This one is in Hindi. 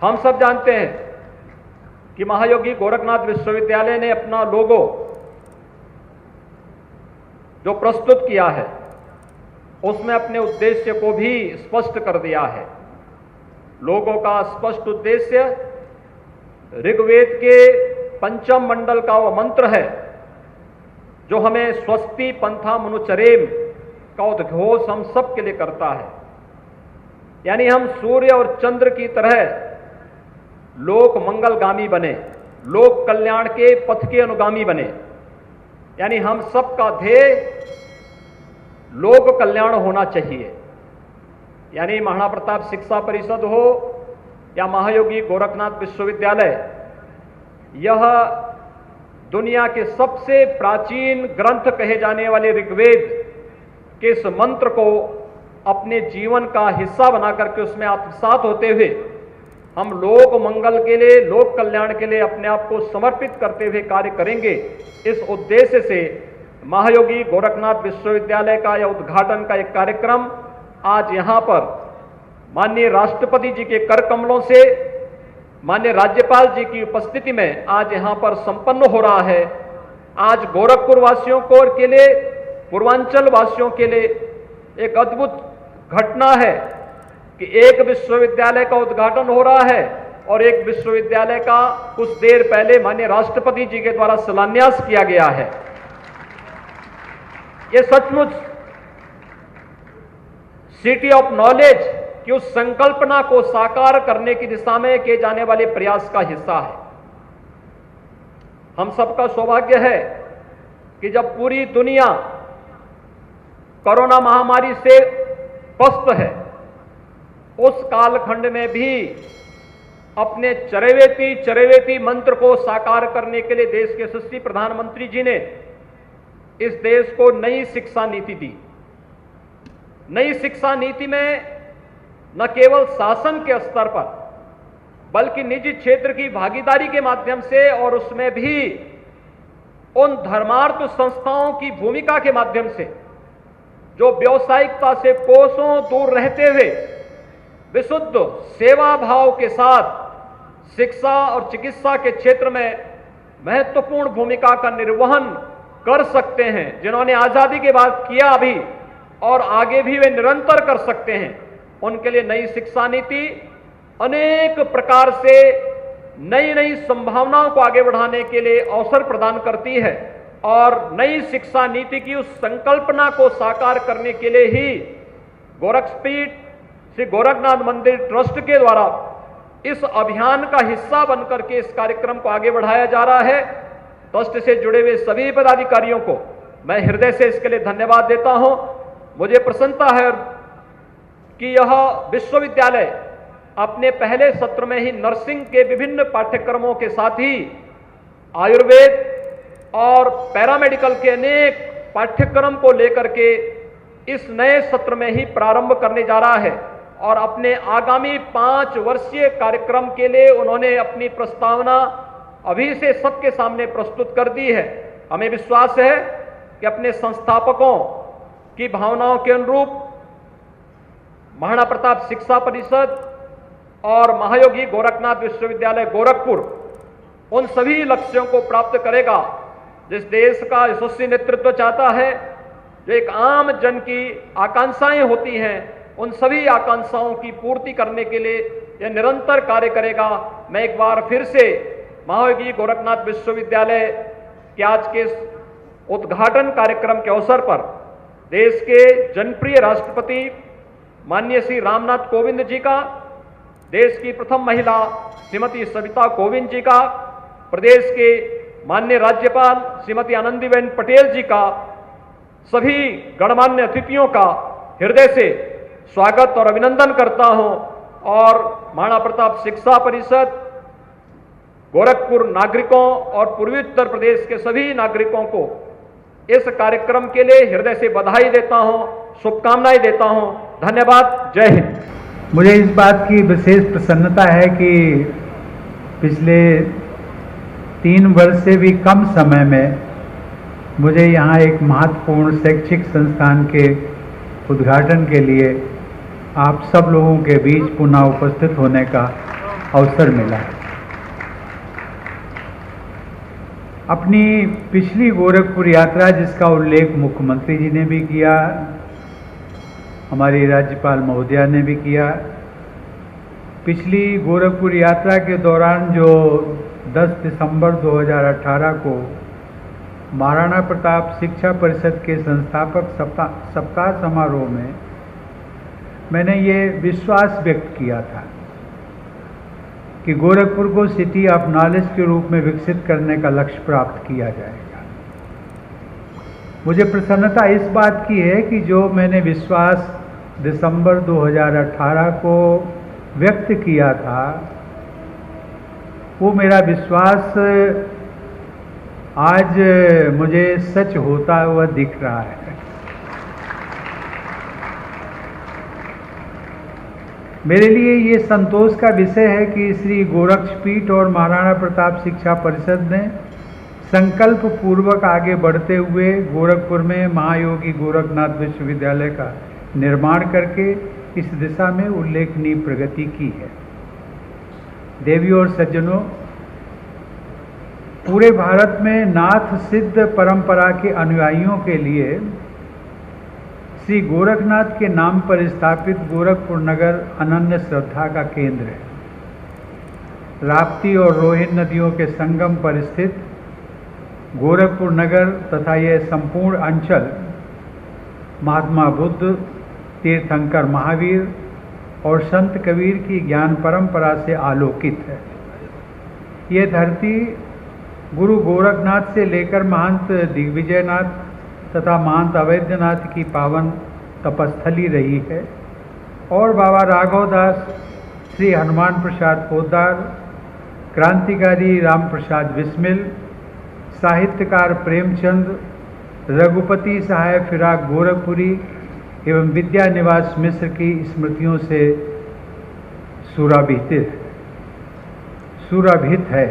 हम सब जानते हैं कि महायोगी गोरखनाथ विश्वविद्यालय ने अपना लोगो जो प्रस्तुत किया है उसमें अपने उद्देश्य को भी स्पष्ट कर दिया है। लोगों का स्पष्ट उद्देश्य ऋग्वेद के पंचम मंडल का वो मंत्र है जो हमें स्वस्ति पंथा मनुचरेम का उद्घोष हम सब के लिए करता है। यानी हम सूर्य और चंद्र की तरह लोक मंगलगामी बने, लोक कल्याण के पथ के अनुगामी बने। यानी हम सबका ध्येय लोक कल्याण होना चाहिए। यानी महाराणा प्रताप शिक्षा परिषद हो या महायोगी गोरखनाथ विश्वविद्यालय, यह दुनिया के सबसे प्राचीन ग्रंथ कहे जाने वाले ऋग्वेद के इस मंत्र को अपने जीवन का हिस्सा बना करके उसमें आत्मसात होते हुए हम लोक मंगल के लिए, लोक कल्याण के लिए अपने आप को समर्पित करते हुए कार्य करेंगे। इस उद्देश्य से महायोगी गोरखनाथ विश्वविद्यालय का यह उद्घाटन का एक कार्यक्रम आज यहां पर माननीय राष्ट्रपति जी के कर कमलों से, माननीय राज्यपाल जी की उपस्थिति में आज यहां पर संपन्न हो रहा है। आज गोरखपुर वासियों को के लिए, पूर्वांचल वासियों के लिए एक अद्भुत घटना है कि एक विश्वविद्यालय का उद्घाटन हो रहा है और एक विश्वविद्यालय का कुछ देर पहले माननीय राष्ट्रपति जी के द्वारा शिलान्यास किया गया है। ये सचमुच सिटी ऑफ नॉलेज की उस संकल्पना को साकार करने की दिशा में किए जाने वाले प्रयास का हिस्सा है। हम सबका सौभाग्य है कि जब पूरी दुनिया कोरोना महामारी से पस्त है, उस कालखंड में भी अपने चरैवेती मंत्र को साकार करने के लिए देश के यशस्वी प्रधानमंत्री जी ने इस देश को नई शिक्षा नीति दी। नई शिक्षा नीति में न केवल शासन के स्तर पर बल्कि निजी क्षेत्र की भागीदारी के माध्यम से और उसमें भी उन धर्मार्थ संस्थाओं की भूमिका के माध्यम से जो व्यावसायिकता से कोसों दूर रहते हुए विशुद्ध सेवा भाव के साथ शिक्षा और चिकित्सा के क्षेत्र में महत्वपूर्ण भूमिका का निर्वहन कर सकते हैं, जिन्होंने आजादी के बाद किया अभी और आगे भी वे निरंतर कर सकते हैं, उनके लिए नई शिक्षा नीति अनेक प्रकार से नई नई संभावनाओं को आगे बढ़ाने के लिए अवसर प्रदान करती है। और नई शिक्षा नीति की उस संकल्पना को साकार करने के लिए ही गोरखपीठ श्री गोरखनाथ मंदिर ट्रस्ट के द्वारा इस अभियान का हिस्सा बनकर के इस कार्यक्रम को आगे बढ़ाया जा रहा है। ट्रस्ट से जुड़े हुए सभी पदाधिकारियों को मैं हृदय से इसके लिए धन्यवाद देता हूं। मुझे प्रसन्नता है कि यह विश्वविद्यालय अपने पहले सत्र में ही नर्सिंग के विभिन्न पाठ्यक्रमों के साथ ही आयुर्वेद और पैरामेडिकल के अनेक पाठ्यक्रम को लेकर के इस नए सत्र में ही प्रारंभ करने जा रहा है। और अपने आगामी 5 वर्षीय कार्यक्रम के लिए उन्होंने अपनी प्रस्तावना अभी से सबके सामने प्रस्तुत कर दी है। हमें विश्वास है कि अपने संस्थापकों की भावनाओं के अनुरूप महाराणा प्रताप शिक्षा परिषद और महायोगी गोरखनाथ विश्वविद्यालय गोरखपुर उन सभी लक्ष्यों को प्राप्त करेगा जिस देश का यशस्वी नेतृत्व चाहता है। जो एक आम जन की आकांक्षाएं होती हैं, उन सभी आकांक्षाओं की पूर्ति करने के लिए यह निरंतर कार्य करेगा। मैं एक बार फिर से महायोगी गोरखनाथ विश्वविद्यालय के आज के उद्घाटन कार्यक्रम के अवसर पर देश के जनप्रिय राष्ट्रपति माननीय श्री रामनाथ कोविंद जी का, देश की प्रथम महिला श्रीमती सविता कोविंद जी का, प्रदेश के माननीय राज्यपाल श्रीमती आनंदीबेन पटेल जी का, सभी गणमान्य अतिथियों का हृदय से स्वागत और अभिनंदन करता हूं। और महाराणा प्रताप शिक्षा परिषद गोरखपुर नागरिकों और पूर्वी उत्तर प्रदेश के सभी नागरिकों को इस कार्यक्रम के लिए हृदय से बधाई देता हूं, शुभकामनाएं देता हूं। धन्यवाद। जय हिंद। मुझे इस बात की विशेष प्रसन्नता है कि पिछले 3 वर्ष से भी कम समय में मुझे यहाँ एक महत्वपूर्ण शैक्षिक संस्थान के उद्घाटन के लिए आप सब लोगों के बीच पुनः उपस्थित होने का अवसर मिला है। अपनी पिछली गोरखपुर यात्रा, जिसका उल्लेख मुख्यमंत्री जी ने भी किया, हमारी राज्यपाल महोदया ने भी किया, पिछली गोरखपुर यात्रा के दौरान जो 10 दिसंबर 2018 को महाराणा प्रताप शिक्षा परिषद के संस्थापक सप्ताह समारोह में मैंने ये विश्वास व्यक्त किया था कि गोरखपुर को सिटी ऑफ नॉलेज के रूप में विकसित करने का लक्ष्य प्राप्त किया जाएगा। मुझे प्रसन्नता इस बात की है कि जो मैंने विश्वास दिसंबर 2018 को व्यक्त किया था, वो मेरा विश्वास आज मुझे सच होता हुआ दिख रहा है। मेरे लिए ये संतोष का विषय है कि श्री गोरक्षपीठ और महाराणा प्रताप शिक्षा परिषद ने संकल्प पूर्वक आगे बढ़ते हुए गोरखपुर में महायोगी गोरखनाथ विश्वविद्यालय का निर्माण करके इस दिशा में उल्लेखनीय प्रगति की है। देवियों और सज्जनों, पूरे भारत में नाथ सिद्ध परंपरा के अनुयायियों के लिए श्री गोरखनाथ के नाम पर स्थापित गोरखपुर नगर अनन्य श्रद्धा का केंद्र है। राप्ती और रोहिन नदियों के संगम पर स्थित गोरखपुर नगर तथा यह संपूर्ण अंचल महात्मा बुद्ध, तीर्थंकर महावीर और संत कबीर की ज्ञान परंपरा से आलोकित है। ये धरती गुरु गोरखनाथ से लेकर महंत दिग्विजयनाथ तथा महंत अवैधनाथ की पावन तपस्थली रही है और बाबा राघव दास, श्री हनुमान प्रसाद पोद्दार, क्रांतिकारी राम प्रसाद बिस्मिल, साहित्यकार प्रेमचंद, रघुपति सहाय फिराक गोरखपुरी एवं विद्यानिवास मिश्र की स्मृतियों से सुरभित है।